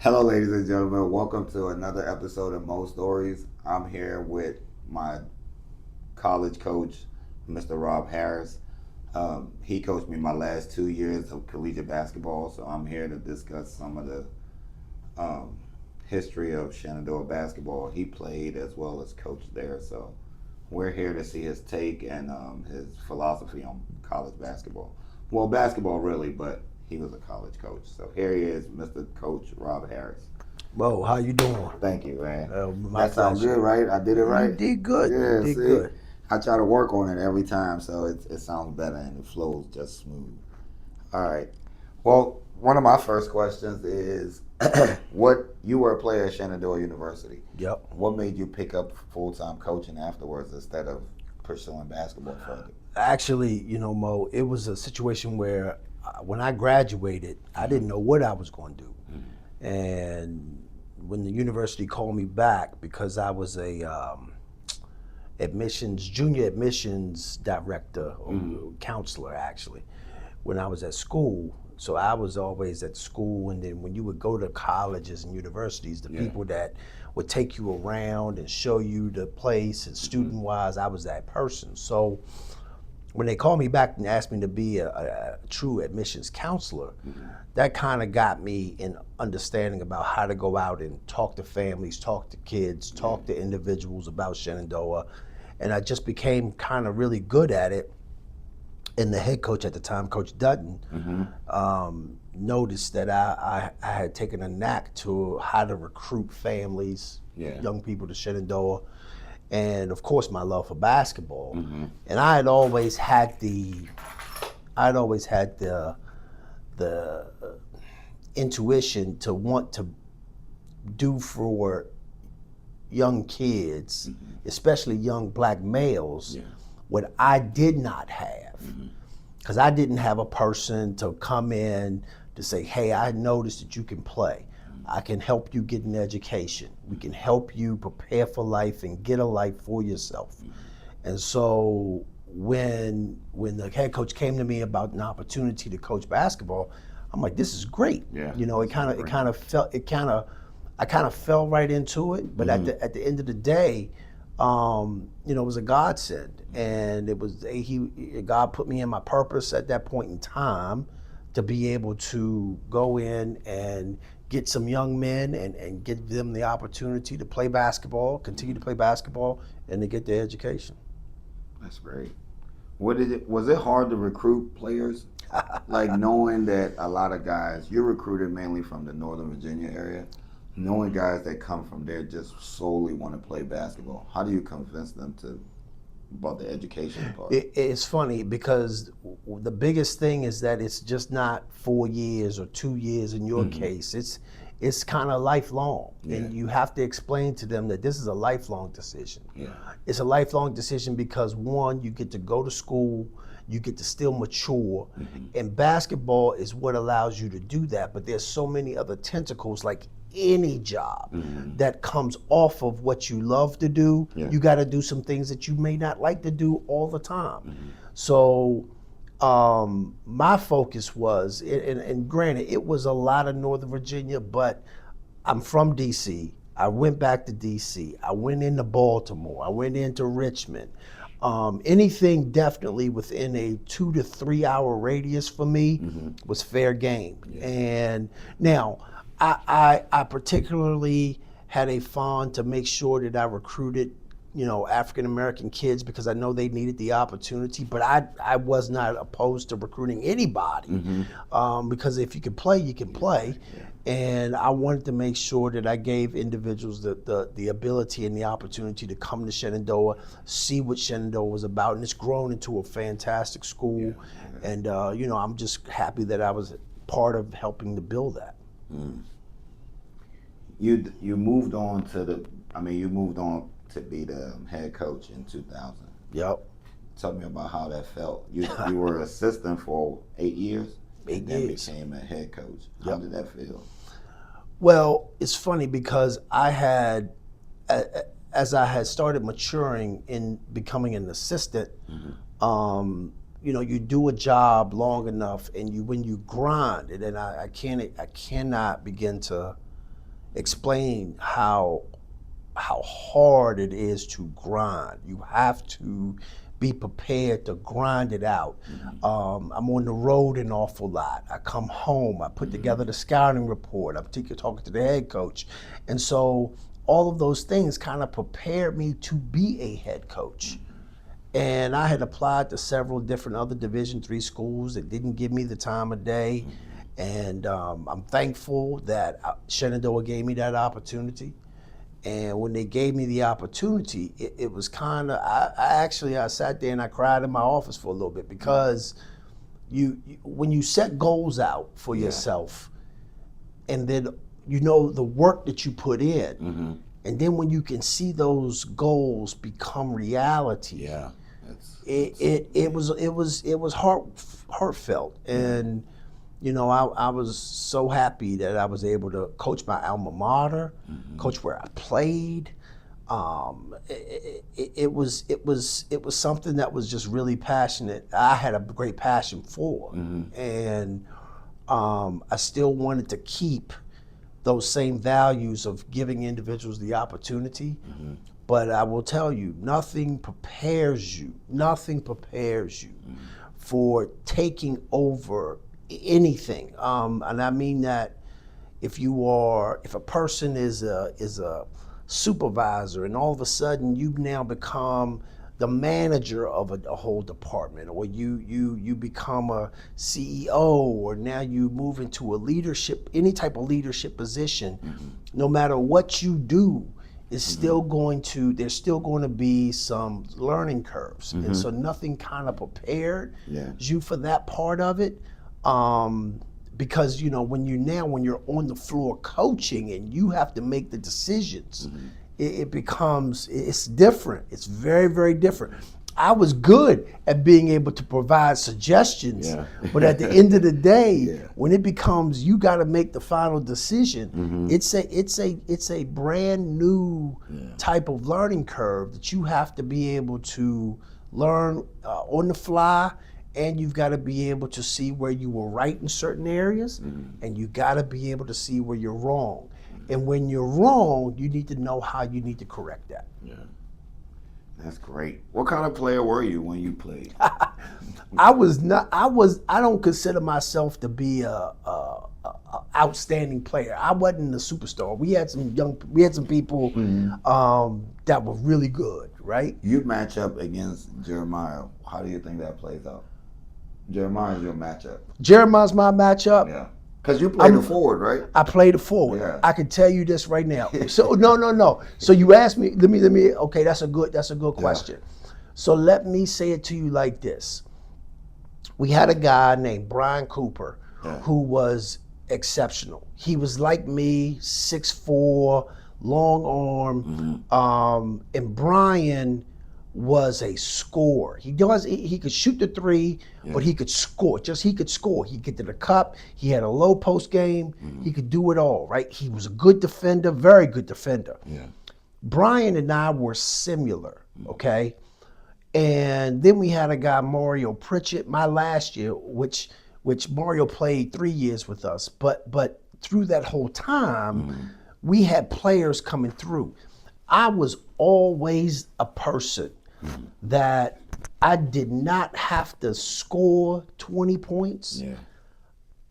Hello, ladies and gentlemen. Welcome to another episode of Mo Stories. I'm here with my college coach, Mr. Rob Harris. He coached me my last 2 years of collegiate basketball, so I'm here to discuss some of the um, history of Shenandoah basketball. He played as well as coached there, so we're here to see his take and his philosophy on college basketball. Well, basketball really, but he was a college coach. So here he is, Mr. Coach Rob Harris. Whoa, how you doing? Thank you, man. My That sounds pleasure. good, right? I did it You right. did good. You Yeah, did see, good. I try to work on it every time, so it sounds better and it flows just smooth. All right. Well, one of my first questions is, what you were a player at Shenandoah University. Yep. What made you pick up full time coaching afterwards instead of pursuing basketball further? Actually, Mo, it was a situation where when I graduated, I didn't know what I was going to do. And when the university called me back, because I was a junior admissions director or counselor, actually, when I was at school. So I was always at school, and then when you would go to colleges and universities, the people that would take you around and show you the place and student-wise, I was that person. So when they called me back and asked me to be a true admissions counselor, that kind of got me in understanding about how to go out and talk to families, talk to kids, talk to individuals about Shenandoah. And I just became kind of really good at it. And the head coach at the time, Coach Dutton, noticed that I had taken a knack to how to recruit families, young people to Shenandoah, and of course my love for basketball. And I'd always had the intuition to want to do for young kids, especially young black males, what I did not have. Because I didn't have a person to come in to say, hey, I noticed that you can play. I can help you get an education. We can help you prepare for life and get a life for yourself. And so when the head coach came to me about an opportunity to coach basketball, I'm like, this is great. Yeah, I kind of fell right into it. But at the end of the day, it was a godsend, and it was God put me in my purpose at that point in time to be able to go in and get some young men and give them the opportunity to play basketball, continue to play basketball, and to get their education. That's great. Was it hard to recruit players? Like knowing that a lot of guys, you're recruited mainly from the Northern Virginia area, knowing guys that come from there just solely want to play basketball. How do you convince them about the education part? It's funny because the biggest thing is that it's just not 4 years or 2 years in your case. It's kind of lifelong, and you have to explain to them that this is a lifelong decision. It's a lifelong decision because one, you get to go to school, you get to still mature, and basketball is what allows you to do that. But there's so many other tentacles, like any job that comes off of what you love to do. You got to do some things that you may not like to do all the time. So my focus was, and granted, it was a lot of Northern Virginia, but I'm from DC. I went back to DC. I went into Baltimore. I went into Richmond. Anything definitely within a 2 to 3 hour radius for me was fair game. And now, I particularly had a fond to make sure that I recruited, African American kids because I know they needed the opportunity. But I was not opposed to recruiting anybody because if you can play, you can play. And I wanted to make sure that I gave individuals the ability and the opportunity to come to Shenandoah, see what Shenandoah was about, and it's grown into a fantastic school. And I'm just happy that I was part of helping to build that. You moved on to be the head coach in 2000. Yep. Tell me about how that felt. You were assistant for 8 years, and then became a head coach. How did that feel? Well, it's funny because as I had started maturing in becoming an assistant, you do a job long enough, and when you grind, and then I cannot begin to explain how hard it is to grind. You have to be prepared to grind it out. I'm on the road an awful lot. I come home, I put together the scouting report, I'm talking to the head coach. And so all of those things kind of prepared me to be a head coach. And I had applied to several different other Division III schools that didn't give me the time of day. And I'm thankful that Shenandoah gave me that opportunity. And when they gave me the opportunity, it was kind of, I sat there and I cried in my office for a little bit, because when you set goals out for yourself, and then you know the work that you put in, and then when you can see those goals become reality, it was heartfelt. And you know, I was so happy that I was able to coach my alma mater, coach where I played. It was something that was just really passionate. I had a great passion for, and I still wanted to keep those same values of giving individuals the opportunity. But I will tell you, nothing prepares you for taking over anything, and I mean that if a person is a supervisor, and all of a sudden you now become the manager of a whole department, or you become a CEO, or now you move into any type of leadership position, no matter what you do, there's still going to be some learning curves, and so nothing kind of prepared you for that part of it. Because you know, when you're on the floor coaching and you have to make the decisions, it's different. It's very, very different. I was good at being able to provide suggestions, but at the end of the day, when it becomes you got to make the final decision, it's a brand new type of learning curve that you have to be able to learn on the fly. And you've got to be able to see where you were right in certain areas, and you got to be able to see where you're wrong. And when you're wrong, you need to know how you need to correct that. Yeah, that's great. What kind of player were you when you played? I don't consider myself to be a outstanding player. I wasn't a superstar. We had some people that were really good, right? You match up against Jeremiah. How do you think that plays out? Jeremiah's your matchup. Jeremiah's my matchup. Yeah. Because you played the forward, right? I played the forward. Yeah. I can tell you this right now. So no. So you asked me, let me okay, that's a good question. So let me say it to you like this. We had a guy named Brian Cooper who was exceptional. He was like me, 6'4", long arm, and Brian was a scorer. He could shoot the three, but he could score. He could score. He'd get to the cup. He had a low post game. He could do it all, right? He was a good defender, very good defender. Yeah. Brian and I were similar, okay? And then we had a guy, Mario Pritchett, my last year, which Mario played 3 years with us. But through that whole time, we had players coming through. I was always a person that I did not have to score 20 points. Yeah.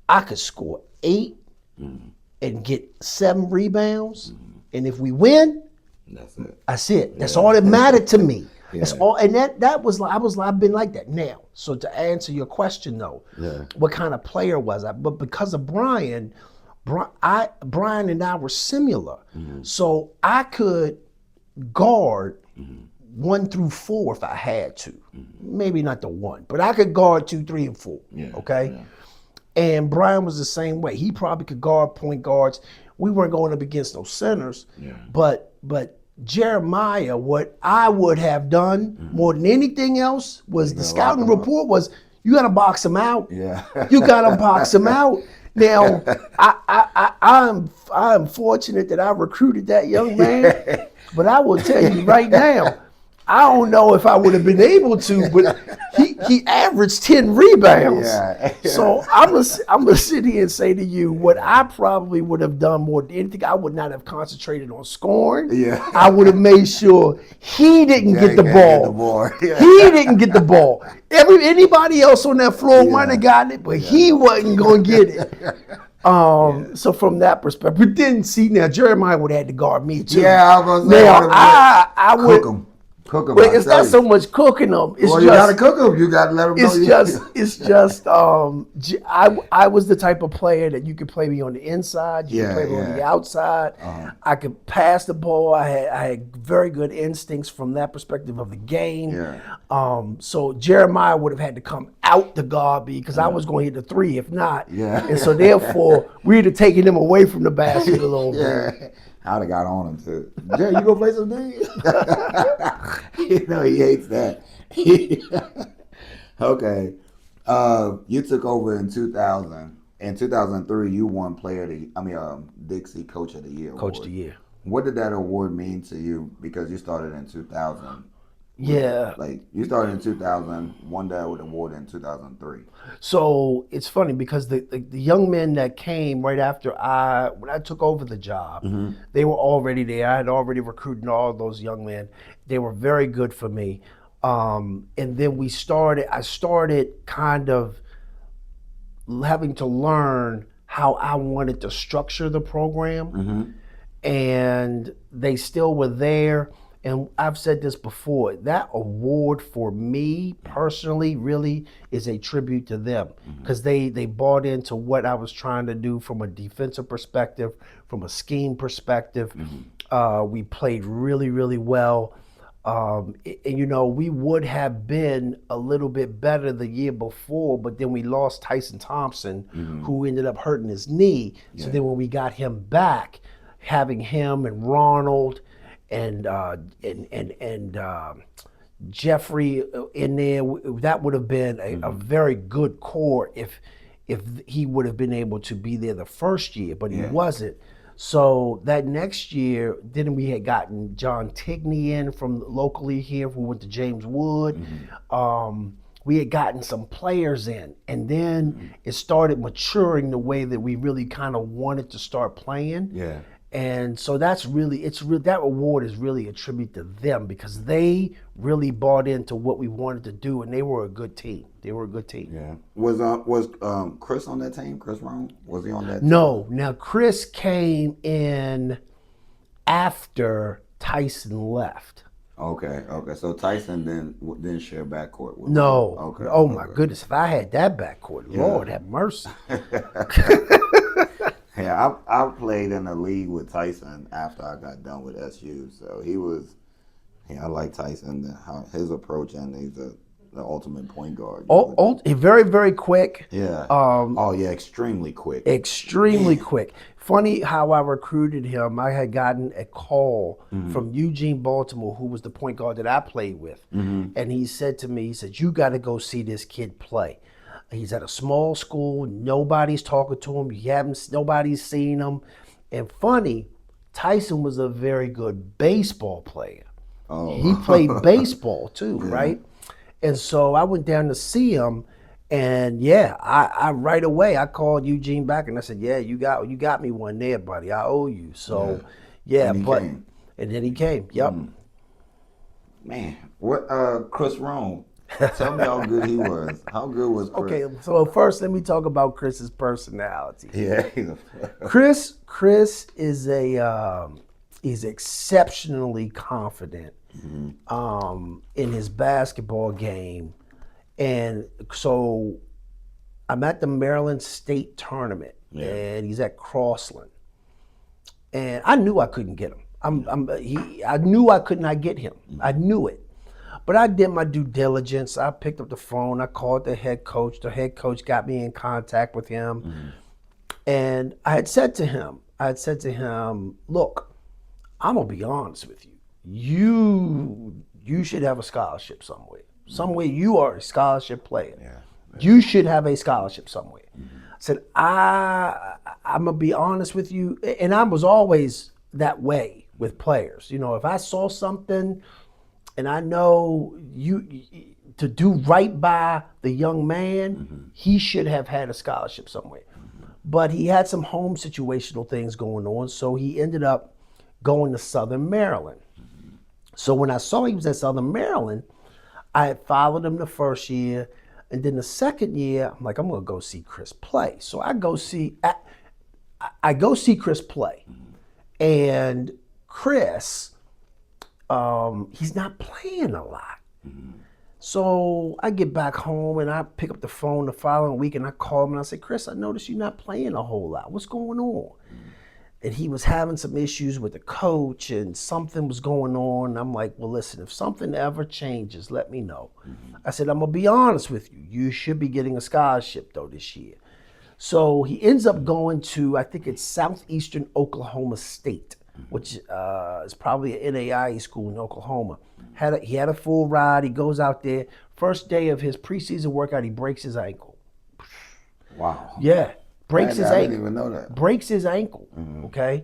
I could score 8 and get 7 rebounds. And if we win, that's it. That's all that mattered to me. That's all. And that was I've been like that. Now, so to answer your question though, what kind of player was I? But because of Brian and I were similar. So I could guard 1 through 4 if I had to. Maybe not the 1, but I could guard 2, 3, and 4. Okay? Yeah. And Brian was the same way. He probably could guard point guards. We weren't going up against those centers. Yeah. But Jeremiah, what I would have done more than anything else was the scouting report was, you got to box him out. Yeah. You got to box him out. Now, I'm fortunate that I recruited that young man, but I will tell you right now, I don't know if I would have been able to, but he averaged 10 rebounds. Yeah. So I'm gonna sit here and say to you, what I probably would have done more than anything, I would not have concentrated on scoring. Yeah. I would have made sure he didn't get the ball. Yeah. He didn't get the ball. Anybody else on that floor might have gotten it, but he wasn't gonna get it. So from that perspective, but then see now Jeremiah would have had to guard me too. Yeah, I was saying, now I would cook them. Well, it's not so much cooking them. It's you gotta cook them. You gotta let them know. It's just. I was the type of player that you could play me on the inside. You could play me on the outside. I could pass the ball. I had very good instincts from that perspective of the game. Yeah. So Jeremiah would have had to come out the guard because I was going to hit the three if not. Yeah. And so therefore we'd have taken him away from the basket a little bit. I'd have got on him too. Jerry, you gonna play some games? You know he hates that. Okay. You took over in 2000. In 2003, you won Dixie Coach of the Year. Coach of the Year. What did that award mean to you? Because you started in 2000. Yeah. Like you started in 2000, won that award in 2003. So it's funny because the young men that came right after when I took over the job, they were already there. I had already recruited all those young men. They were very good for me. And then I started kind of having to learn how I wanted to structure the program. And they still were there. And I've said this before, that award for me personally really is a tribute to them because they bought into what I was trying to do from a defensive perspective, from a scheme perspective. We played really, really well. And we would have been a little bit better the year before, but then we lost Tyson Thompson, who ended up hurting his knee. Yeah. So then when we got him back, having him and Ronald and Jeffrey in there, that would have been a very good core if he would have been able to be there the first year, but he wasn't. So that next year, then we had gotten John Tigney in from locally here, who went to James Wood. We had gotten some players in, and then it started maturing the way that we really kind of wanted to start playing. Yeah. And so that award is really a tribute to them because they really bought into what we wanted to do, and they were a good team. Yeah. Was Chris on that team? Chris Rome? Was he on that team? No. Now Chris came in after Tyson left. Okay. So Tyson didn't share backcourt with No. him. Okay. Oh my goodness! If I had that backcourt, Lord have mercy. Yeah, I played in a league with Tyson after I got done with SU, so he was. I like Tyson, his approach, and he's the ultimate point guard. Very, very quick. Yeah. Extremely quick. Extremely quick. Funny how I recruited him. I had gotten a call from Eugene Baltimore, who was the point guard that I played with, and he said to me, "You got to go see this kid play. He's at a small school. Nobody's talking to him. Nobody's seen him." And funny, Tyson was a very good baseball player. Oh. He played baseball too, right? And so I went down to see him, and I right away I called Eugene back and I said, "Yeah, you got me one there, buddy. I owe you." So and then he came. Yep. Man, what Chris Rome? Tell me how good he was. How good was Chris? Okay, so first let me talk about Chris's personality. Yeah. Chris is he's exceptionally confident in his basketball game. And so I'm at the Maryland State Tournament and he's at Crossland. And I knew I couldn't get him. I knew I could not get him. I knew it. But I did my due diligence. I picked up the phone. I called the head coach. The head coach got me in contact with him. And I had said to him, "Look, I'm going to be honest with you. You should have a scholarship somewhere. Somewhere you are a scholarship player. Yeah. You should have a scholarship somewhere." I said, I'm going to be honest with you. And I was always that way with players. If I saw something and I know you to do right by the young man, he should have had a scholarship somewhere. But he had some home situational things going on, so he ended up going to Southern Maryland. So when I saw he was at Southern Maryland, I had followed him the first year, and then the second year, I'm like, I'm gonna go see Chris play. So I go see Chris play, and Chris, he's not playing a lot. So I get back home and I pick up the phone the following week and I call him and I say, Chris, I noticed you're not playing a whole lot. What's going on? And he was having some issues with the coach and something was going on. And I'm like, well, listen, if something ever changes, let me know. I said, I'm going to be honest with you. You should be getting a scholarship, though, this year. So he ends up going to, I think it's Southeastern Oklahoma State, which is probably an NAIA school in Oklahoma. He had a full ride. He goes out there. First day of his preseason workout, he breaks his ankle. Wow. Yeah. Breaks his ankle. I didn't even know that. Breaks his ankle. Okay.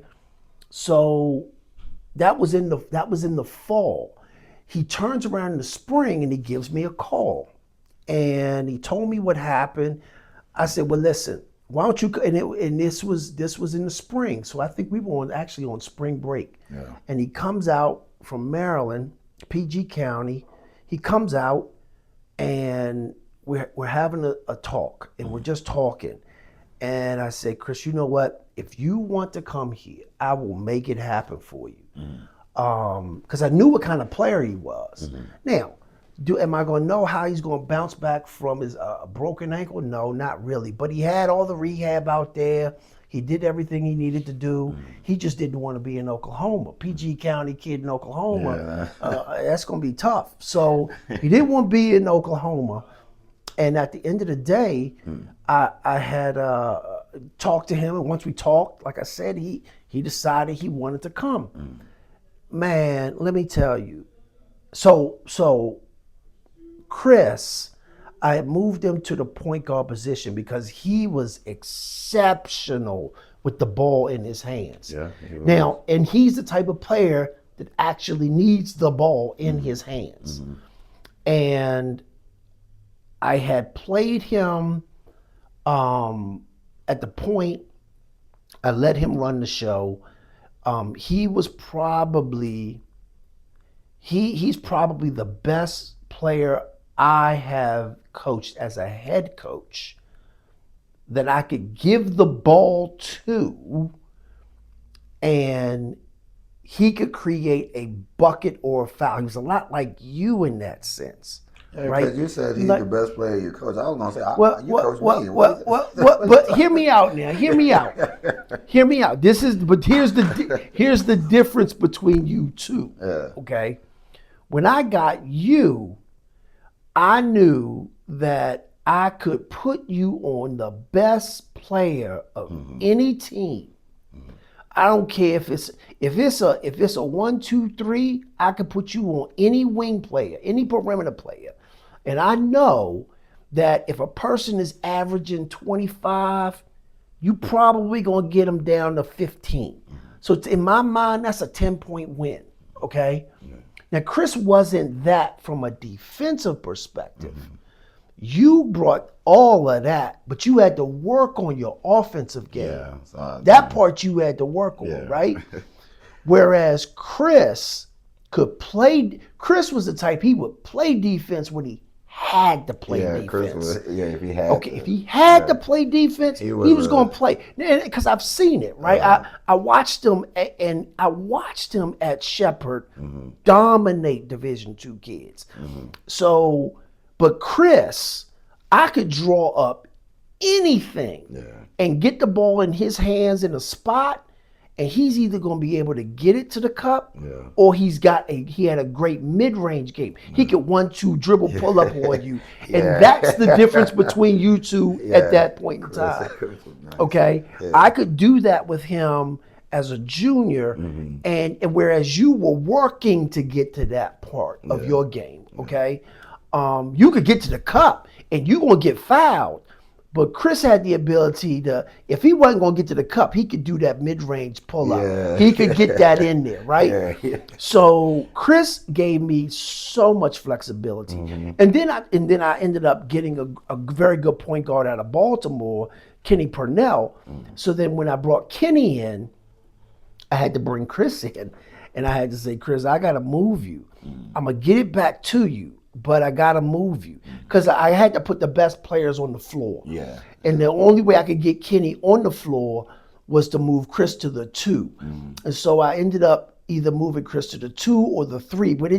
So that was in the fall. He turns around in the spring and he gives me a call. And he told me what happened. I said, well, listen, why don't you, and this was in the spring. So I think we were actually on spring break. Yeah. And he comes out from Maryland, PG County. He comes out and we're having a talk and we're just talking. And I said, Chris, you know what? If you want to come here, I will make it happen for you. Because I knew what kind of player he was. Now, am I going to know how he's going to bounce back from his broken ankle? No, not really. But he had all the rehab out there. He did everything he needed to do. He just didn't want to be in Oklahoma. PG County kid in Oklahoma, that's going to be tough. So he didn't want to be in Oklahoma. And at the end of the day, I had talked to him. And once we talked, like I said, he decided he wanted to come. Man, let me tell you. So Chris, I had moved him to the point guard position because he was exceptional with the ball in his hands. Yeah. Now, and he's the type of player that actually needs the ball in his hands. And I had played him at the point. I let him run the show. He was probably he's probably the best player I have coached as a head coach that I could give the ball to and he could create a bucket or a foul. He was a lot like you in that sense. Yeah, right? Because you said he's the best player you coach. I was going to say, you coach me. But hear me out now. Hear me out. Hear me out. Here's the difference between you two. Yeah. Okay. When I got you, I knew that I could put you on the best player of any team. I don't care if it's a 1, 2, 3, I could put you on any wing player, any perimeter player. And I know that if a person is averaging 25, you probably gonna get them down to 15. So in my mind, that's a 10-point win. Okay. Yeah. Now Chris wasn't that from a defensive perspective. You brought all of that, but you had to work on your offensive game. Yeah, that part you had to work on, right? Whereas Chris was the type, he would play defense when he had to play defense. Chris if he had if he had to play defense, he was going to play. Because I've seen it, right? I watched him, and I watched him at Shepherd dominate Division II kids. So, but Chris, I could draw up anything and get the ball in his hands in a spot, and he's either going to be able to get it to the cup, or he had a great mid-range game. He could 1-2 dribble pull up on you, and that's the difference between you two at that point in time. Okay, I could do that with him as a junior, and whereas you were working to get to that part of your game. Okay, you could get to the cup, and you're gonna get fouled. But Chris had the ability to, if he wasn't going to get to the cup, he could do that mid-range pull-up. Yeah. He could get that in there, right? Yeah. So Chris gave me so much flexibility. And then I ended up getting a very good point guard out of Baltimore, Kenny Purnell. So then when I brought Kenny in, I had to bring Chris in. And I had to say, Chris, I got to move you. I'm going to get it back to you, but I got to move you. Because I had to put the best players on the floor. Yeah. And the only way I could get Kenny on the floor was to move Chris to the 2. And so I ended up either moving Chris to the 2 or the 3. But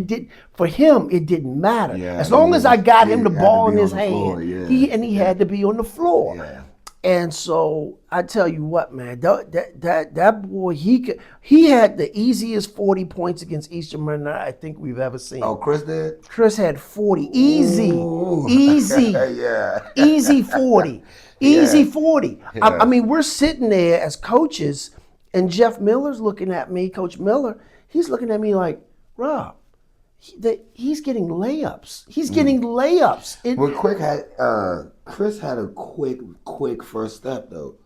for him, it didn't matter. Yeah, as long as I got him the ball in his hand, floor, he had to be on the floor. Yeah. And so I tell you what, man, that boy, he had the easiest 40 points against Eastern Maryland I think we've ever seen. Oh, Chris did? Chris had 40, easy, Ooh. easy, Yeah. easy 40, easy 40. Yeah. I mean, we're sitting there as coaches, and Jeff Miller's looking at me, Coach Miller. He's looking at me like, Rob, he's getting layups. He's getting layups. Chris had a quick first step though.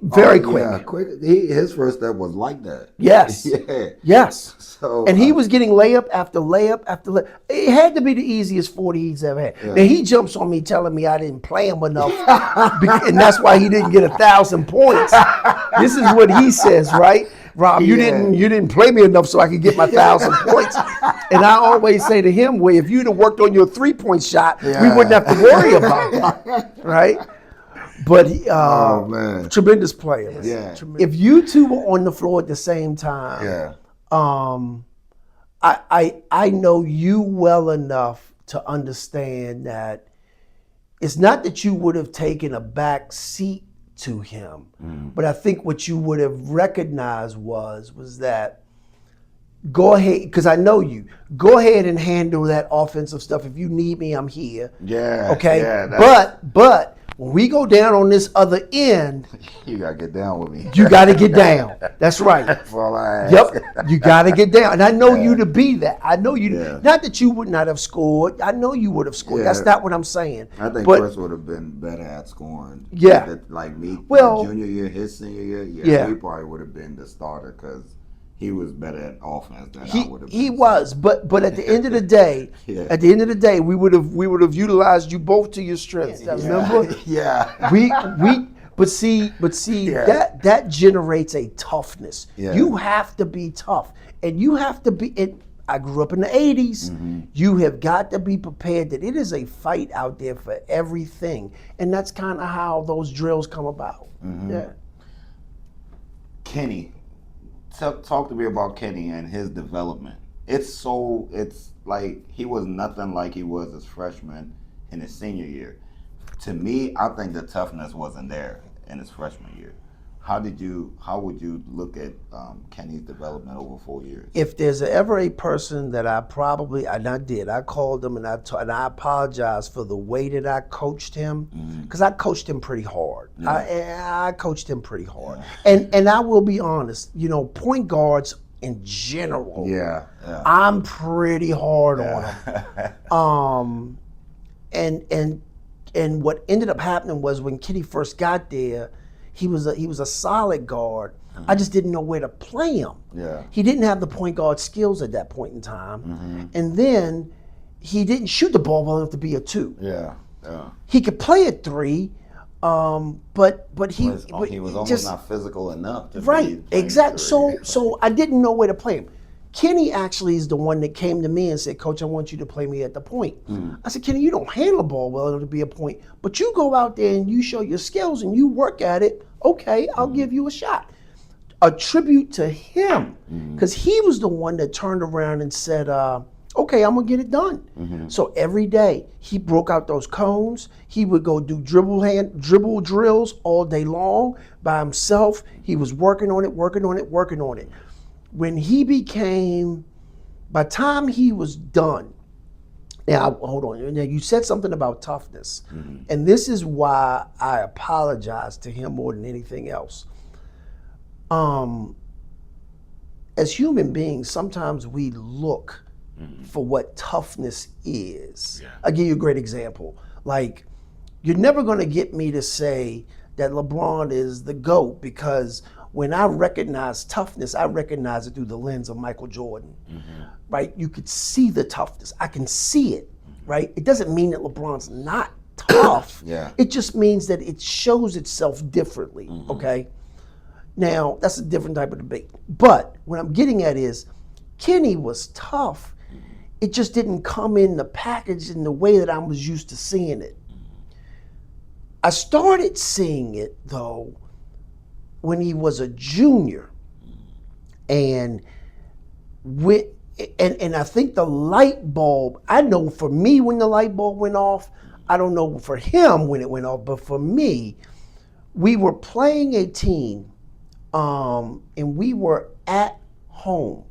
Very quick. Yeah, quick. His first step was like that. Yes. Yeah. Yes. So and he was getting layup after layup after layup. It had to be the easiest 40 he's ever had. Yeah. Now he jumps on me telling me I didn't play him enough, and that's why he didn't get 1,000 points. This is what he says, right? Rob, you didn't play me enough so I could get my 1,000 points. And I always say to him, well, if you'd have worked on your 3-point shot, we wouldn't have to worry about that, right? But tremendous player. Yeah. If you two were on the floor at the same time, I know you well enough to understand that it's not that you would have taken a back seat to him, but I think what you would have recognized was that go ahead, because I know you. Go ahead and handle that offensive stuff. If you need me, I'm here. Yeah. Okay. Yeah, but when we go down on this other end, you gotta get down with me. You gotta get down. That's right. That's all I ask. Yep. You gotta get down. And I know you to be that. I know you Yeah. not that you would not have scored. I know you would have scored. Yeah. That's not what I'm saying. I think But Chris would have been better at scoring. Yeah. Like me, Well, my junior year, his senior year, yeah. he probably would have been the starter because he was better at offense than I would have been. he was, but at the end of the day, Yeah. we would have utilized you both to your strengths. Remember? Yeah. But see, Yeah. that generates a toughness. Yeah. You have to be tough, and you have to be. I grew up in the '80s. Mm-hmm. You have got to be prepared that it is a fight out there for everything, and that's kind of how those drills come about. Mm-hmm. Yeah. Kenny, talk to me about Kenny and his development. It's like he was nothing like he was as freshman in his senior year. To me, I think the toughness wasn't there in his freshman year. How would you look at Kenny's development over 4 years? If there's ever a person that I called him and I apologize for the way that I coached him, because I coached him pretty hard. Yeah. I coached him pretty hard, and I will be honest. Point guards in general, I'm pretty hard on them. And what ended up happening was when Kenny first got there, he was a solid guard. I just didn't know where to play him. Yeah. He didn't have the point guard skills at that point in time. And then he didn't shoot the ball well enough to be a 2. Yeah. He could play a 3, but he was almost just not physical enough to right. be Exactly. 3. So I didn't know where to play him. Kenny actually is the one that came to me and said, Coach, I want you to play me at the point. I said, Kenny, you don't handle the ball well enough to be a point, but you go out there and you show your skills and you work at it. Okay, I'll give you a shot. A tribute to him, because he was the one that turned around and said, okay, I'm gonna get it done. So every day he broke out those cones. He would go do dribble drills all day long by himself. He was working on it. When he became, by the time he was done, now hold on. Now you said something about toughness, and this is why I apologize to him more than anything else. As human beings, sometimes we look for what toughness is. I'll give you a great example. Like you're never going to get me to say that LeBron is the GOAT, because when I recognize toughness, I recognize it through the lens of Michael Jordan, right? You could see the toughness. I can see it, right? It doesn't mean that LeBron's not tough. Yeah. It just means that it shows itself differently, okay? Now, that's a different type of debate. But what I'm getting at is Kenny was tough. It just didn't come in the package in the way that I was used to seeing it. I started seeing it, though, when he was a junior. And I think the light bulb, I know for me when the light bulb went off, I don't know for him when it went off, but for me, we were playing a team, and we were at home.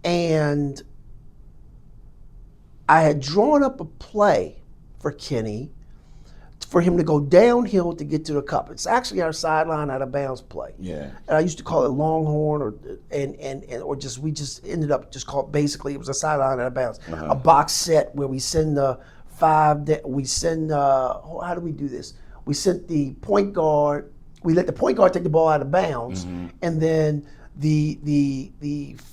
And I had drawn up a play for Kenny for him to go downhill to get to the cup. It's actually our sideline out of bounds play. Yeah. And I used to call it Longhorn, or we just ended up just called, basically it was a sideline out of bounds. A box set where we send the how do we do this? We sent the point guard, we let the point guard take the ball out of bounds, and then the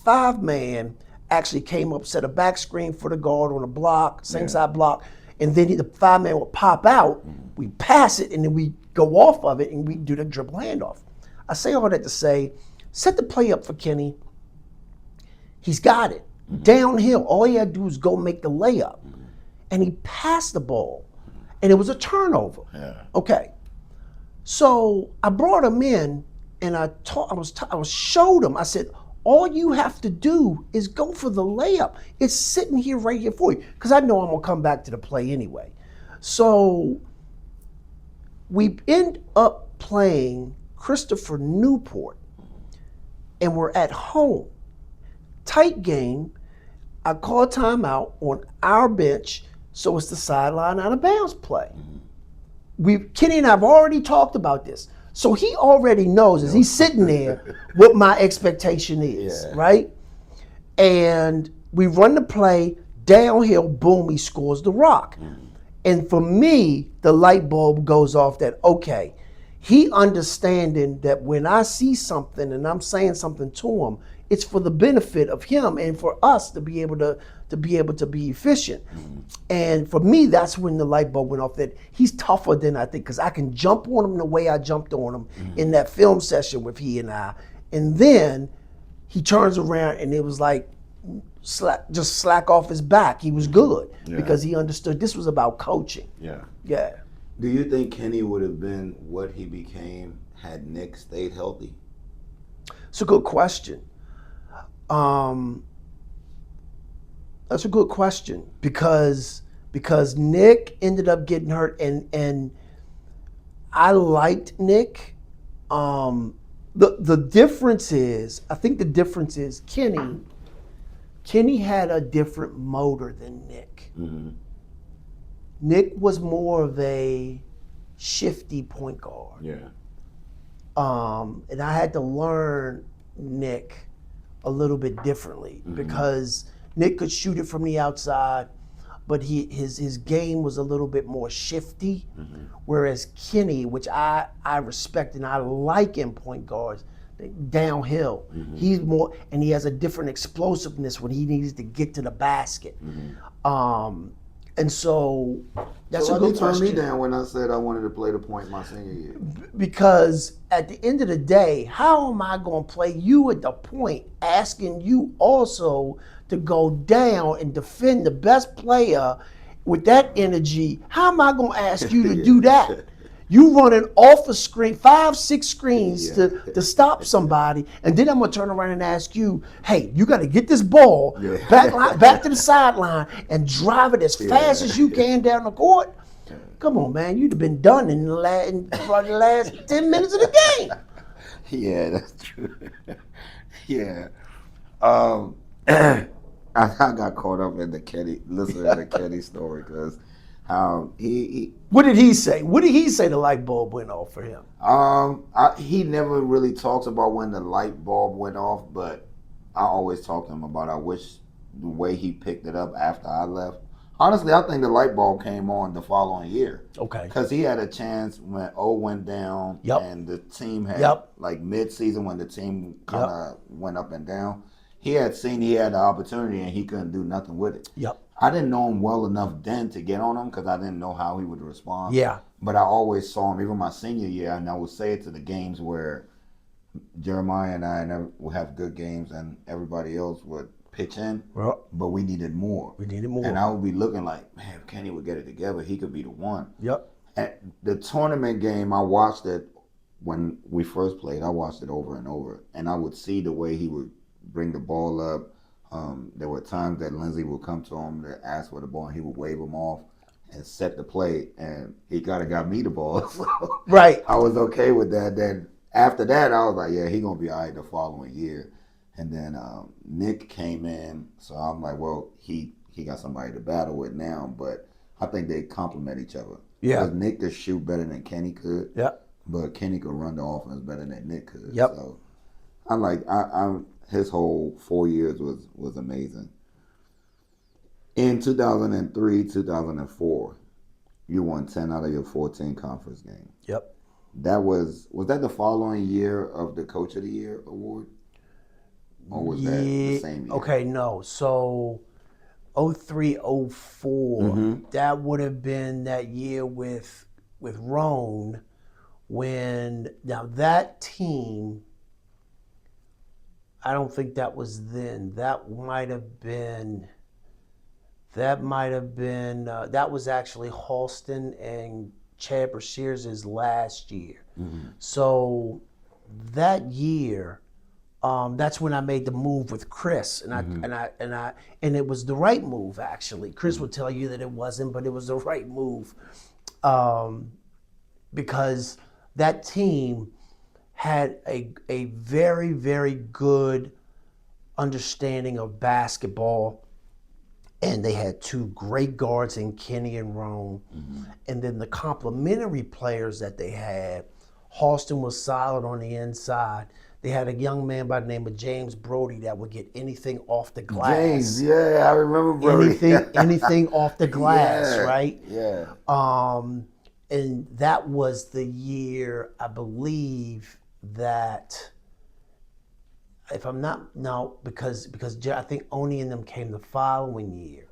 5-man actually came up, set a back screen for the guard on a block, same side block, and then the 5-man would pop out, we pass it, and then we go off of it, and we do the dribble handoff. I say all that to say, set the play up for Kenny. He's got it. Downhill, all he had to do was go make the layup. And he passed the ball, and it was a turnover. Yeah. Okay. So I brought him in, and I showed him. I said, all you have to do is go for the layup. It's sitting here right here for you, because I know I'm gonna come back to the play anyway. So we end up playing Christopher Newport, and we're at home. Tight game. I call timeout on our bench, so it's the sideline out of bounds play. Kenny and I have already talked about this. So he already knows, as he's sitting there, what my expectation is, right? And we run the play, downhill, boom, he scores the rock. And for me, the light bulb goes off that, okay, he understanding that when I see something and I'm saying something to him, it's for the benefit of him and for us to be able to be efficient. And for me, that's when the light bulb went off that he's tougher than I think, because I can jump on him the way I jumped on him in that film session with he and I. And then he turns around and it was like just slack off his back. He was good because he understood this was about coaching. Yeah. Do you think Kenny would have been what he became had Nick stayed healthy? It's a good question. That's a good question because Nick ended up getting hurt, and I liked Nick. The difference is, I think the difference is Kenny had a different motor than Nick. Nick was more of a shifty point guard. And I had to learn Nick a little bit differently because Nick could shoot it from the outside, but his game was a little bit more shifty. Whereas Kenny, which I respect and I like in point guards, downhill. He's more, and he has a different explosiveness when he needs to get to the basket. And so that's a good question. You turned me down when I said I wanted to play the point my senior year. Because at the end of the day, how am I going to play you at the point, asking you also to go down and defend the best player with that energy? How am I going to ask you to do that? You running off a screen, 5-6 screens to stop somebody, and then I'm gonna turn around and ask you, hey, you gotta get this ball back to the sideline and drive it as fast as you can down the court. Come on, man, you'd have been done in probably the last 10 minutes of the game. Yeah, that's true. I got caught up in listening to the Kenny story because he. What did he say? What did he say the light bulb went off for him? He never really talks about when the light bulb went off, but I always talk to him about I wish the way he picked it up after I left, Honestly, I think the light bulb came on the following year. Okay. Because he had a chance when O went down Yep. and the team had, Yep. like mid-season when the team kind Yep. of went up and down, he had seen he had the opportunity and he couldn't do nothing with it. Yep. I didn't know him well enough then to get on him because I didn't know how he would respond. Yeah. But I always saw him, even my senior year, and I would say it to the games where Jeremiah and I would have good games and everybody else would pitch in, Well, but we needed more. we needed more. And I would be looking like, man, if Kenny would get it together, he could be the one. Yep. At the tournament game, I watched it when we first played. I watched it over and over, and I would see the way he would bring the ball up. There were times that Lindsey would come to him to ask for the ball, and he would wave him off and set the play, and he kind of got me the ball. So Right. I was okay with that. Then after that, I was like, yeah, he gonna be all right the following year. And then Nick came in, so I'm like, well, he got somebody to battle with now, but I think they complement each other. Yeah. Because Nick could shoot better than Kenny could. Yep. But Kenny could run the offense better than Nick could. Yep. So I'm his whole 4 years was amazing. In 2003, 2004, you won 10 out of your 14 conference games. Yep. That was that the following year of the Coach of the Year award? Or was that the same year? Okay, no. So 03, 04, that would have been that year with Roan when now that team, I don't think that was then. That was actually Halston and Chad Brashears' last year. So that year, that's when I made the move with Chris, and it was the right move actually. Chris would tell you that it wasn't, but it was the right move, because that team had a very, very good understanding of basketball, and they had two great guards in Kenny and Roan, and then the complementary players that they had. Halston was solid on the inside. They had a young man by the name of James Brody that would get anything off the glass. James, yeah, I remember Brody. Anything off the glass, Yeah, right? Yeah. And that was the year, I believe, that, if I'm not, no, because I think Oni and them came the following year.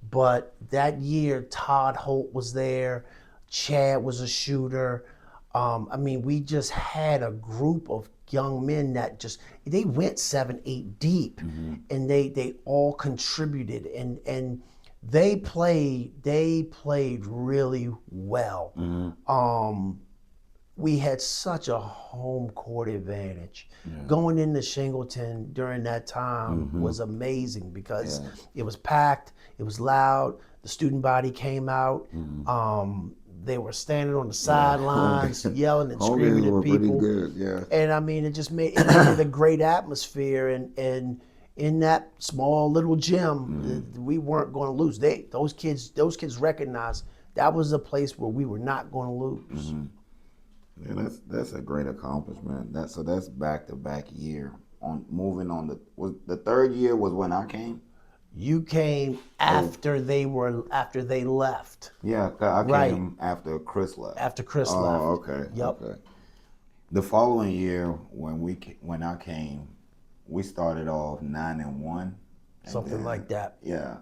But that year, Todd Holt was there. Chad was a shooter. I mean, we just had a group of young men that they went 7, 8 deep, and they all contributed, and they played really well. We had such a home court advantage. Going into Shingleton during that time was amazing because it was packed, it was loud, the student body came out. They were standing on the sidelines, yelling and screaming at people. Pretty good, yeah. And I mean, it made it a great atmosphere. And in that small little gym, we weren't going to lose. Those kids recognized that was a place where we were not going to lose. Yeah, that's a great accomplishment. That's back-to-back year. On moving on the third year was when I came. You came after they left. Yeah, I came after Chris left. After Chris left. Oh, okay. Yep. Okay. The following year, when I came, we started off 9-1. Something like that. Yeah.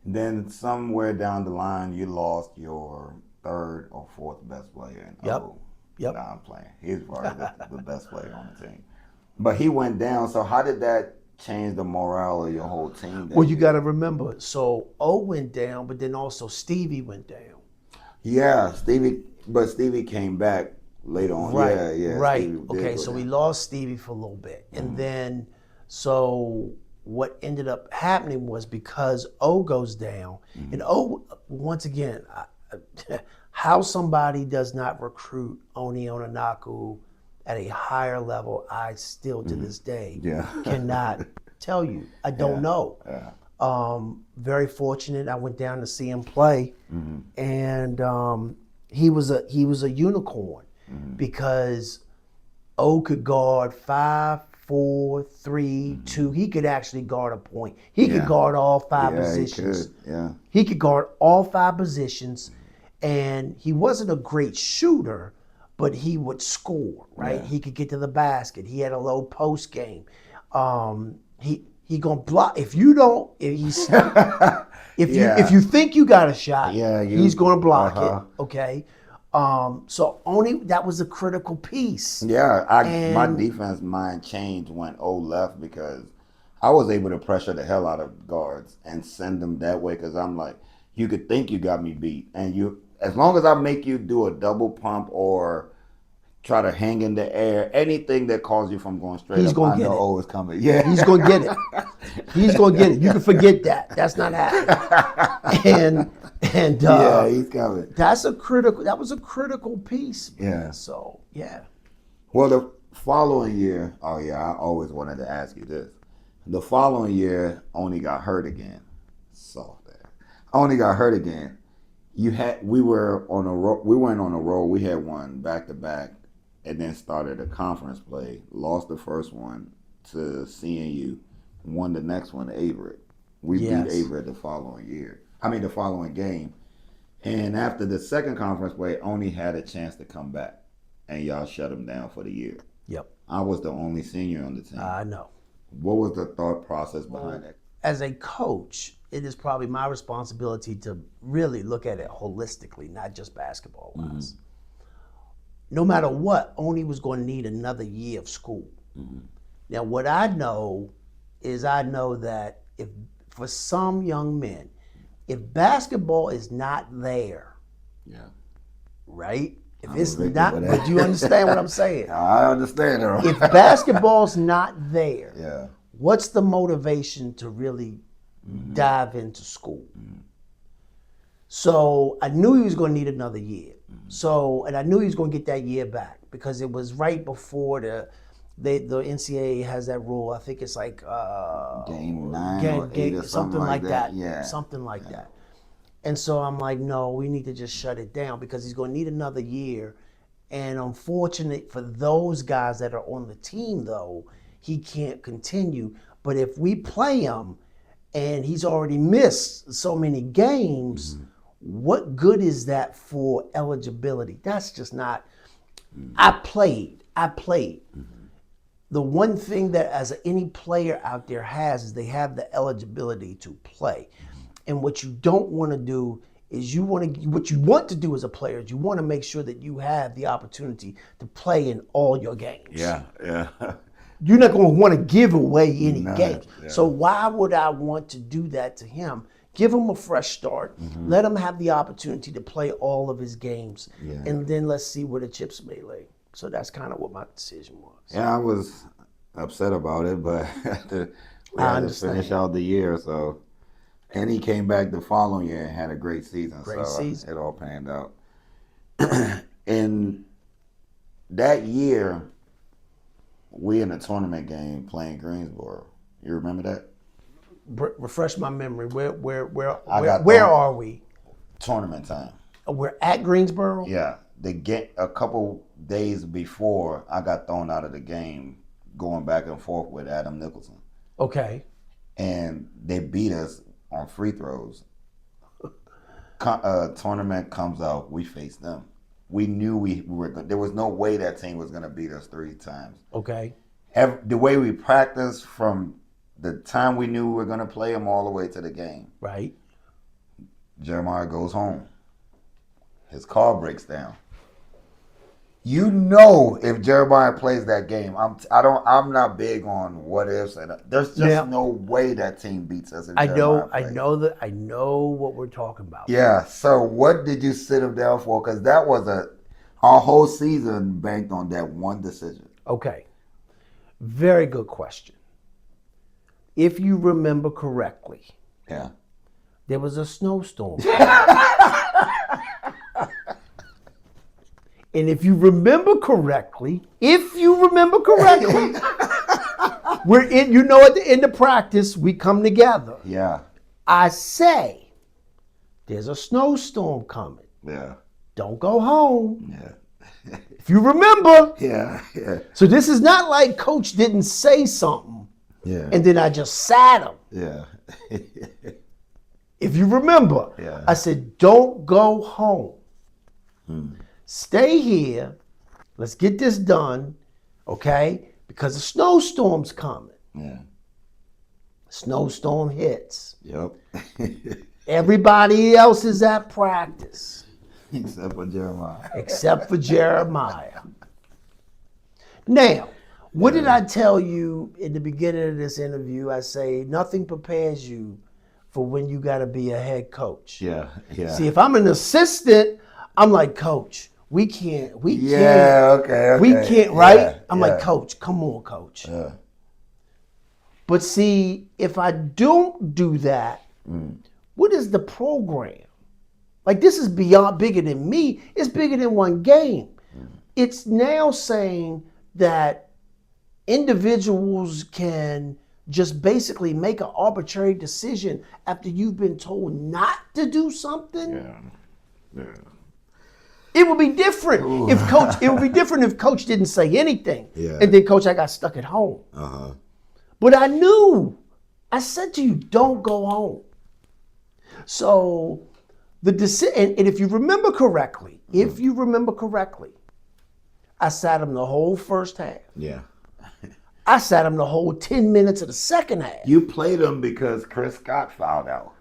Then somewhere down the line, you lost your third or fourth best player. Yep. Nah, I'm playing. He's probably the best player on the team. But he went down. So how did that change the morale of your whole team? Well, you got to remember. So O went down, but then also Stevie went down. Yeah, Stevie came back later on. Right. Yeah. Right. Okay. So we lost Stevie for a little bit, and then so what ended up happening was because O goes down, and O once again. How somebody does not recruit Oni Onanaku at a higher level, I still to this day cannot tell you. I don't know. Yeah. Very fortunate. I went down to see him play, and he was a unicorn because O could guard 5'4", 4, 3, 2. He could actually guard a point. He could Yeah. guard all 5 Yeah, he positions. could. Yeah. He could guard all 5 positions, and he wasn't a great shooter, but he would score, right? Yeah. He could get to the basket. He had a low post game. He gonna block if you don't. If you think you got a shot, Yeah, he's gonna block uh-huh. it. Okay. So only that was a critical piece. Yeah, my And- defense mind changed when O left because I was able to pressure the hell out of guards and send them that way because I'm like, you could think you got me beat, and you as long as I make you do a double pump or try to hang in the air, anything that calls you from going straight He's up, gonna I get know it. O is coming. Yeah, He's gonna get it. He's gonna get it. You can forget that. That's not happening. And yeah, he's coming. that was a critical piece. Man. Yeah. So yeah. Well, the following year, oh yeah, I always wanted to ask you this. The following year, Oni got hurt again. Soft there. Oni got hurt again. We went on a roll. We had one back to back, and then started a conference play. Lost the first one to CNU, won the next one to Averett. We beat Averett the following year. The following game. And after the second conference play, Oni had a chance to come back, and y'all shut him down for the year. Yep. I was the only senior on the team. I know. What was the thought process behind that? As a coach, it is probably my responsibility to really look at it holistically, not just basketball wise. No matter what, Oni was going to need another year of school. Now, what I know is that if for some young men, if basketball is not there, Yeah. right? If I'm it's a victim not, of that. but you understand what I'm saying? I understand it. If basketball's not there, Yeah. what's the motivation to really dive into school? So I knew he was going to need another year. And I knew he was going to get that year back because it was right before the NCAA has that rule. I think it's like Game 9 or 8 or something like that. Yeah. Something like that. And so I'm like, no, we need to just shut it down because he's going to need another year. And unfortunate for those guys that are on the team, though, he can't continue. But if we play him and he's already missed so many games, what good is that for eligibility? That's just not. I played. The one thing that as any player out there has is they have the eligibility to play. And what you don't want to do is what you want to do as a player is you want to make sure that you have the opportunity to play in all your games. Yeah. You're not going to want to give away any Nah, games. yeah. So why would I want to do that to him? Give him a fresh start. Let him have the opportunity to play all of his games. Yeah. And then let's see where the chips may lay. So that's kind of what my decision was. Yeah, I was upset about it, but we I had to finish out the year. So, and he came back the following year and had a great season. Season. It all panned out. And that year, we in a tournament game playing Greensboro. You remember that? Refresh my memory. Where thrown. are we? Tournament time. We're at Greensboro? Yeah. A couple days before, I got thrown out of the game going back and forth with Adam Nicholson. Okay. And they beat us on free throws. Tournament comes out, we face them. We knew we were. There was no way that team was going to beat us 3 times. Okay. The way we practiced from the time we knew we were going to play them all the way to the game. Right. Jeremiah goes home. His car breaks down. You know, if Jeremiah plays that game, I'm not big on what ifs, and there's just no way that team beats us. If I Jeremiah know plays. I know what we're talking about. Yeah. So what did you sit him down for? Because that was our whole season banked on that one decision. Okay. Very good question. If you remember correctly, Yeah. there was a snowstorm. And if you remember correctly, we're in, at the end of practice, we come together. Yeah. I say, there's a snowstorm coming. Yeah. Don't go home. Yeah. If you remember. Yeah, yeah. So this is not like Coach didn't say something Yeah. and then I just sat him. Yeah. If you remember, Yeah. I said, don't go home. Stay here. Let's get this done, okay? Because a snowstorm's coming. Yeah. Snowstorm hits. Yep. Everybody else is at practice. Except for Jeremiah. Except for Jeremiah. Now, what did I tell you in the beginning of this interview? I say nothing prepares you for when you got to be a head coach. Yeah, yeah. See, if I'm an assistant, I'm like, Coach, we can't, okay. we can't, right? Yeah, I'm yeah. like, Coach, come on, Coach. Yeah. But see, if I don't do that, what is the program? Like, this is beyond bigger than me. It's bigger than one game. It's now saying that individuals can just basically make an arbitrary decision after you've been told not to do something. Yeah. It would be different if Coach. It would be different if Coach didn't say anything. Yeah. And then Coach, I got stuck at home. Uh-huh. But I knew. I said to you, don't go home. So the decision, and if you remember correctly, I sat him the whole first half. Yeah. I sat him the whole 10 minutes of the second half. You played him because Chris Scott fouled out.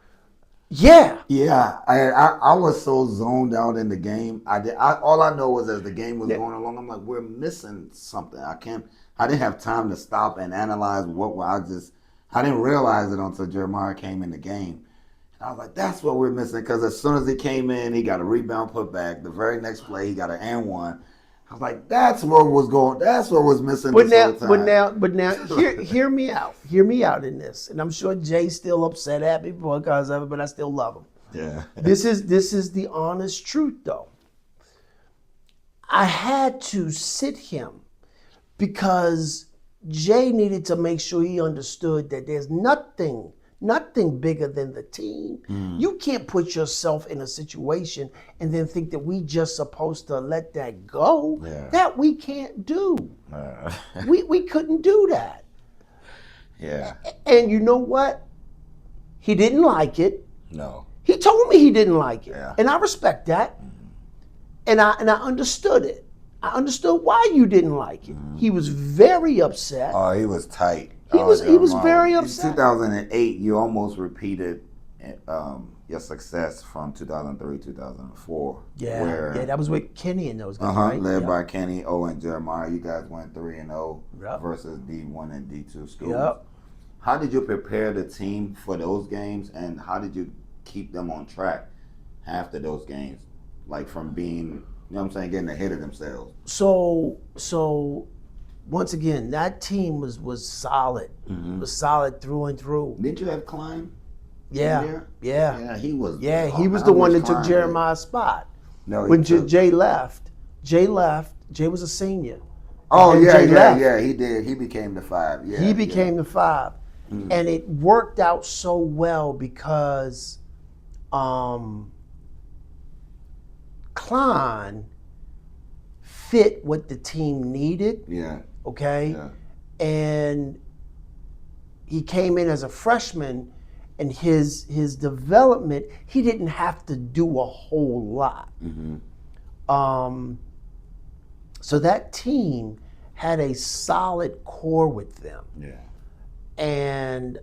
Yeah. Yeah, I was so zoned out in the game. All I know was as the game was going along, I'm like, we're missing something. I didn't have time to stop and analyze I didn't realize it until Jeremiah came in the game. And I was like, that's what we're missing, because as soon as he came in, he got a rebound put back. The very next play, he got an and one. I was like, that's what was missing this whole time. But now, hear me out. Hear me out in this. And I'm sure Jay's still upset at me because of it, but I still love him. Yeah. This is the honest truth, though. I had to sit him because Jay needed to make sure he understood that there's nothing bigger than the team. You can't put yourself in a situation and then think that we just supposed to let that go. Yeah. That we can't do. We couldn't do that. Yeah. And you know what? He didn't like it. No. He told me he didn't like it. Yeah. And I respect that. And I understood it. I understood why you didn't like it. He was very upset. Oh, he was tight. He was very upset. In 2008, you almost repeated your success from 2003, 2004. Yeah, that was with Kenny and those guys, right? Led by Kenny, and Jeremiah. You guys went 3-0 Yep. versus D1 and D2 schools. Yep. How did you prepare the team for those games, and how did you keep them on track after those games? Like from being, you know what I'm saying, getting ahead of themselves. So once again, that team was solid. Was solid through and through. Didn't you have Klein? Yeah. Yeah, he was. Yeah, he was the one that took Jeremiah's spot. No, when Jay left. Jay was a senior. Oh, And Jay left. yeah, he did. He became the 5. Yeah, He became the 5. And it worked out so well because Klein fit what the team needed. Yeah. Okay. Yeah. And he came in as a freshman, and his development, he didn't have to do a whole lot. So that team had a solid core with them. Yeah. And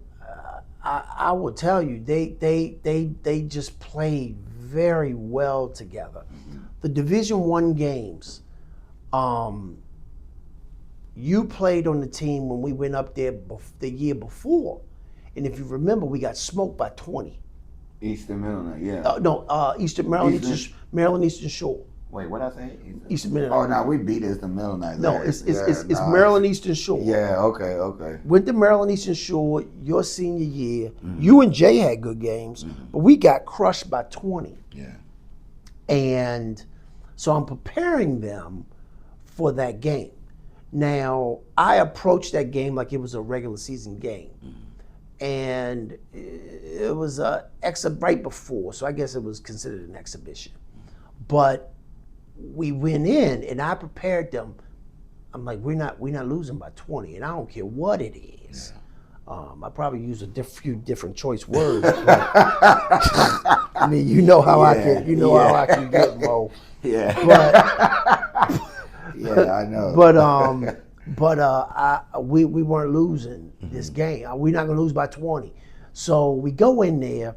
I will tell you, they just played very well together. The Division I games, you played on the team when we went up there the year before, and if you remember, we got smoked by 20. Eastern Middle, yeah. Eastern Maryland Eastern Shore. Wait, what I say? Eastern Middle. Oh no, we beat Eastern Middle Night. No, it's Maryland Eastern Shore. Yeah, okay. Went to Maryland Eastern Shore your senior year. You and Jay had good games, but we got crushed by 20. Yeah. And so I'm preparing them for that game. Now, I approached that game like it was a regular season game. And it was right before, so I guess it was considered an exhibition. But we went in, and I prepared them. I'm like, we're not losing by 20, and I don't care what it is. Yeah. I probably use a few different choice words. But, I mean, you know how I can, how I can get, Mo. Yeah. But yeah, I know. But we weren't losing this game. We're not gonna lose by 20. So we go in there,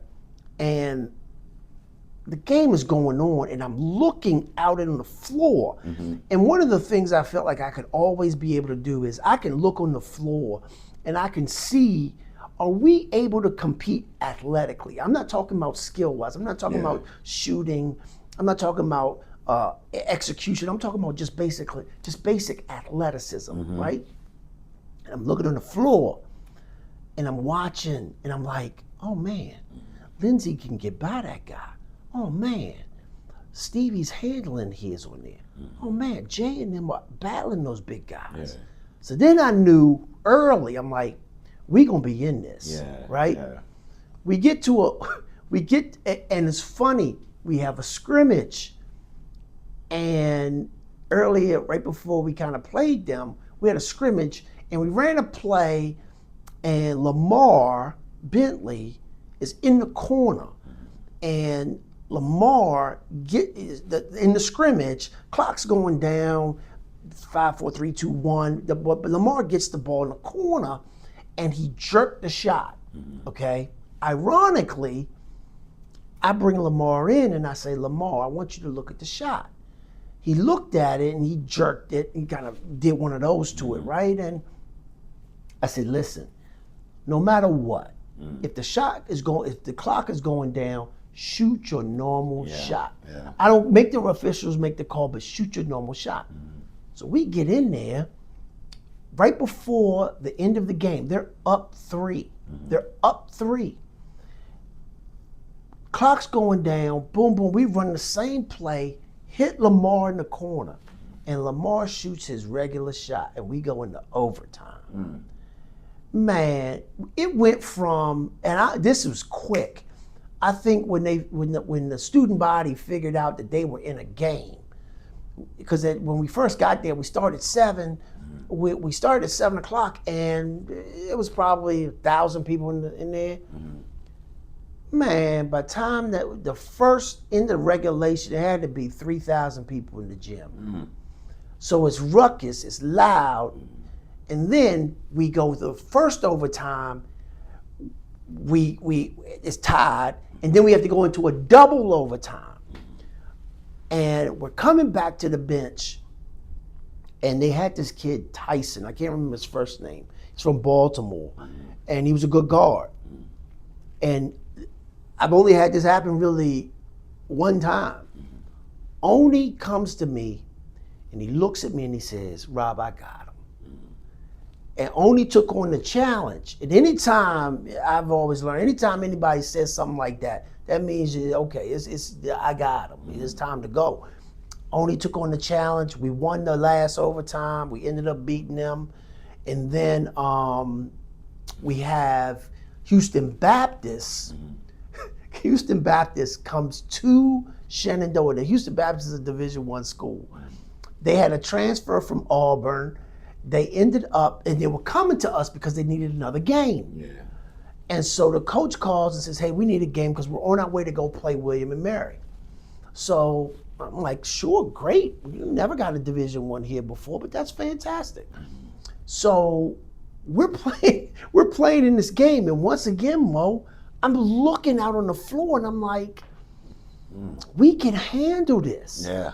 and the game is going on, and I'm looking out on the floor. And one of the things I felt like I could always be able to do is I can look on the floor and I can see, are we able to compete athletically? I'm not talking about skill-wise. I'm not talking about shooting. I'm not talking about execution. I'm talking about just basic athleticism, right? And I'm looking on the floor, and I'm watching, and I'm like, oh man, Lindsey can get by that guy. Oh man, Stevie's handling his on there. Oh man, Jay and them are battling those big guys. Yeah. So then I knew early, I'm like, we gonna be in this, right? Yeah. And it's funny, we have a scrimmage, and earlier, right before we kind of played them, we had a scrimmage, and we ran a play, and Lamar Bentley is in the corner, and Lamar in the scrimmage, clock's going down, 5, 4, 3, 2, 1. But Lamar gets the ball in the corner, and he jerked the shot. Okay. Ironically, I bring Lamar in, and I say, Lamar, I want you to look at the shot. He looked at it, and he jerked it. He kind of did one of those to it, right? And I said, listen, no matter what, if the clock is going down, shoot your normal shot. Yeah. I don't make the officials make the call, but shoot your normal shot. So we get in there right before the end of the game. They're up 3. They're up 3. Clock's going down. Boom, boom. We run the same play, hit Lamar in the corner, and Lamar shoots his regular shot, and we go into overtime. Man, it went from, this was quick. I think when the student body figured out that they were in a game, because when we first got there, we started 7. We started at 7 o'clock, and it was probably 1,000 people in there. Man, by the time that the first in the regulation, it had to be 3,000 people in the gym. So it's ruckus, it's loud, and then we go to the first overtime. It's tied, and then we have to go into a double overtime. And we're coming back to the bench, and they had this kid, Tyson. I can't remember his first name. He's from Baltimore, and he was a good guard. And I've only had this happen really one time. Oni comes to me, and he looks at me, and he says, Rob, I got him. And Oni took on the challenge. And anytime, I've always learned, anytime anybody says something like that, that means, okay, I got him. It's time to go. Oni took on the challenge. We won the last overtime. We ended up beating them. And then we have Houston Baptist. Houston Baptist comes to Shenandoah. The Houston Baptist is a Division I school. They had a transfer from Auburn. They ended up, and they were coming to us because they needed another game. Yeah. And so the coach calls and says, hey, we need a game because we're on our way to go play William and Mary. So I'm like, sure, great. You never got a Division I here before, but that's fantastic. So we're playing in this game, and once again, Mo, I'm looking out on the floor, and I'm like, we can handle this. Yeah.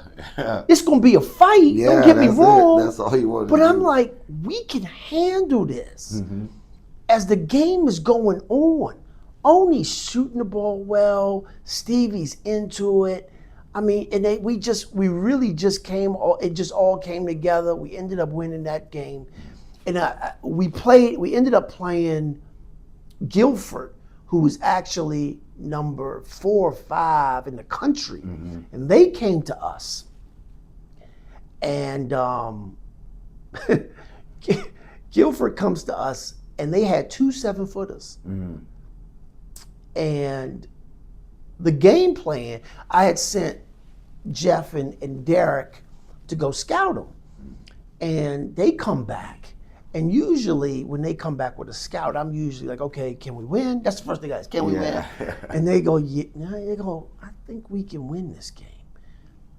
It's going to be a fight. Yeah, don't get me wrong. That's all you want to do. But I'm like, we can handle this. As the game is going on, Oni's shooting the ball well. Stevie's into it. I mean, and we really just it just all came together. We ended up winning that game. And we ended up playing Guilford, who was actually number 4 or 5 in the country. And they came to us. And Guilford comes to us, and they had 2 7-footers. And the game plan, I had sent Jeff and Derek to go scout them. And they come back. And usually when they come back with a scout, I'm usually like, okay, can we win? That's the first thing I ask, can we win? And they go, yeah. They go, I think we can win this game.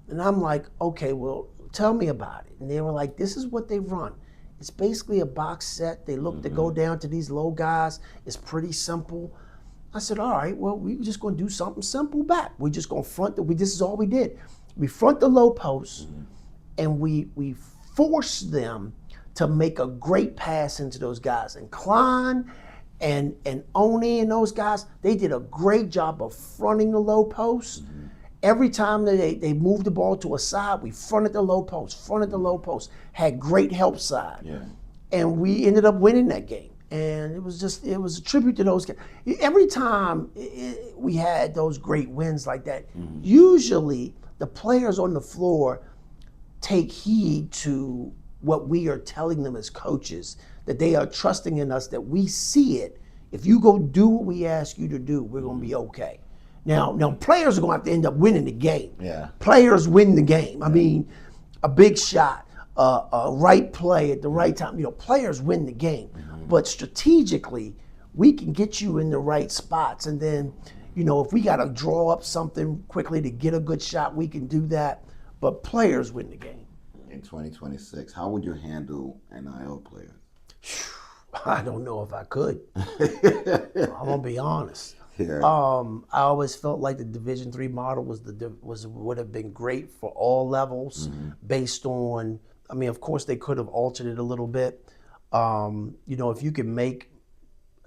And I'm like, okay, well, tell me about it. And they were like, this is what they run. It's basically a box set. They look to go down to these low guys. It's pretty simple. I said, all right, well, we're just going to do something simple back. We're just going to front this is all we did. We front the low post, and we force them to make a great pass into those guys. And Klein and Oni and those guys, they did a great job of fronting the low post. Every time they moved the ball to a side, we fronted the low post, had great help side. Yeah. And we ended up winning that game. And it was a tribute to those guys. Every time we had those great wins like that, usually the players on the floor take heed to what we are telling them as coaches, that they are trusting in us, that we see it. If you go do what we ask you to do, we're going to be okay. Now players are going to have to end up winning the game. Yeah. Players win the game. I mean, a big shot, a right play at the right time. Players win the game. But strategically, we can get you in the right spots. And then, if we got to draw up something quickly to get a good shot, we can do that. But players win the game. In 2026, how would you handle NIL players? I don't know if I could. I'm gonna be honest. Yeah. I always felt like the Division III model would have been great for all levels, based on. I mean, of course, they could have altered it a little bit. If you could make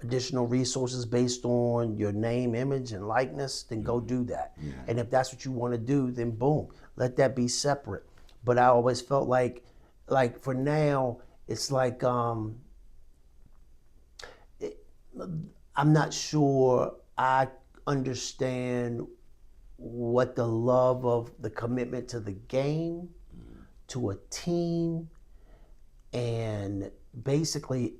additional resources based on your name, image, and likeness, then go do that. Yeah. And if that's what you want to do, then boom, let that be separate. But I always felt like for now, it's like I'm not sure I understand what the love of the commitment to the game, to a team, and basically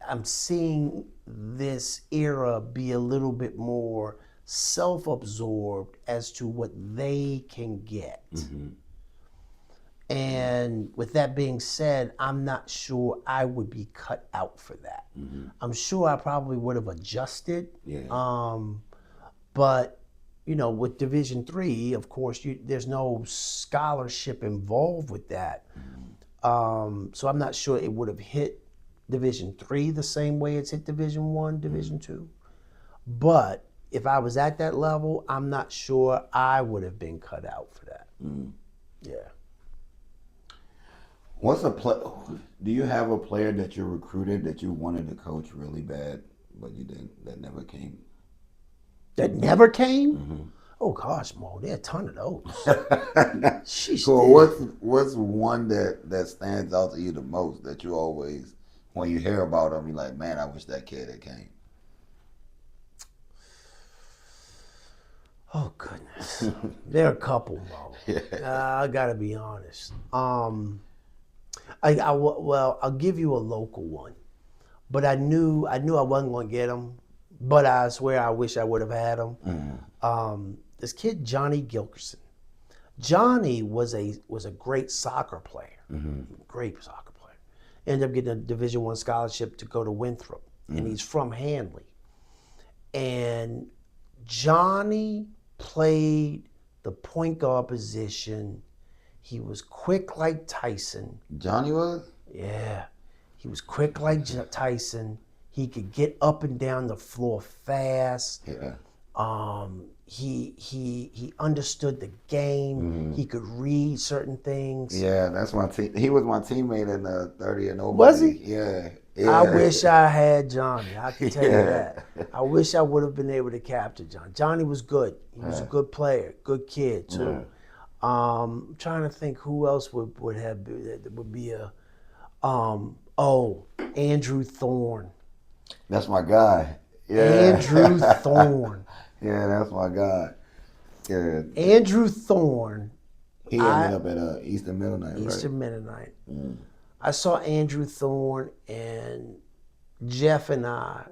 I'm seeing this era be a little bit more self-absorbed as to what they can get. And with that being said, I'm not sure I would be cut out for that. I'm sure I probably would have adjusted. Yeah. But with Division III, of course, there's no scholarship involved with that. So I'm not sure it would have hit Division III the same way it's hit Division I, Division II. But if I was at that level, I'm not sure I would have been cut out for that. Yeah. Do you have a player that you recruited that you wanted to coach really bad, but you didn't? That never came. That never came? Oh gosh, Mo, there are a ton of those. So what's one that stands out to you the most, that you always, when you hear about him, you're like, man, I wish that kid had came? Oh goodness, there are a couple, Mo. I gotta be honest. I'll give you a local one, but I knew I wasn't going to get him, but I swear I wish I would have had him. This kid Johnny Gilkerson. Johnny was a great soccer player, great soccer player. Ended up getting a Division I scholarship to go to Winthrop, and he's from Hanley. And Johnny played the point guard position. He was quick like Tyson. Johnny was? Yeah. He was quick like Tyson. He could get up and down the floor fast. Yeah. He understood the game. He could read certain things. Yeah, that's my team. He was my teammate in the 30 and over. Was he? Yeah. I wish I had Johnny. I can tell you that. I wish I would have been able to capture Johnny. Johnny was good. He was a good player, good kid too. I'm trying to think who else would be a Andrew Thorne. That's my guy. Yeah. Andrew Thorne. Yeah, that's my guy. Yeah. Andrew Thorne. He ended up at Eastern Mennonite, Eastern Mennonite. I saw Andrew Thorne, and Jeff and I,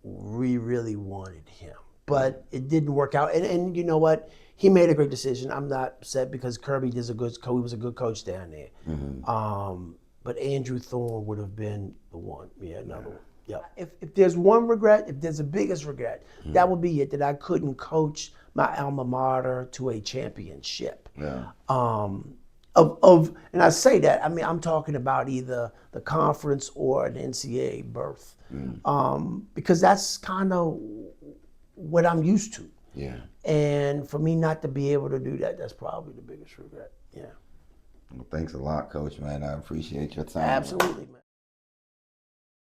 we really wanted him but it didn't work out. And you know what? He made a great decision. I'm not upset because Kirby was a good coach down there. But Andrew Thorne would have been the one. Yeah, another one. Yeah. If there's one regret, if there's the biggest regret, that would be it, that I couldn't coach my alma mater to a championship. Yeah. And I say that, I mean, I'm talking about either the conference or an NCAA berth. Because that's kind of what I'm used to. Yeah. And for me not to be able to do that, that's probably the biggest regret. Yeah. Well, thanks a lot, Coach, man. I appreciate your time. Absolutely, man.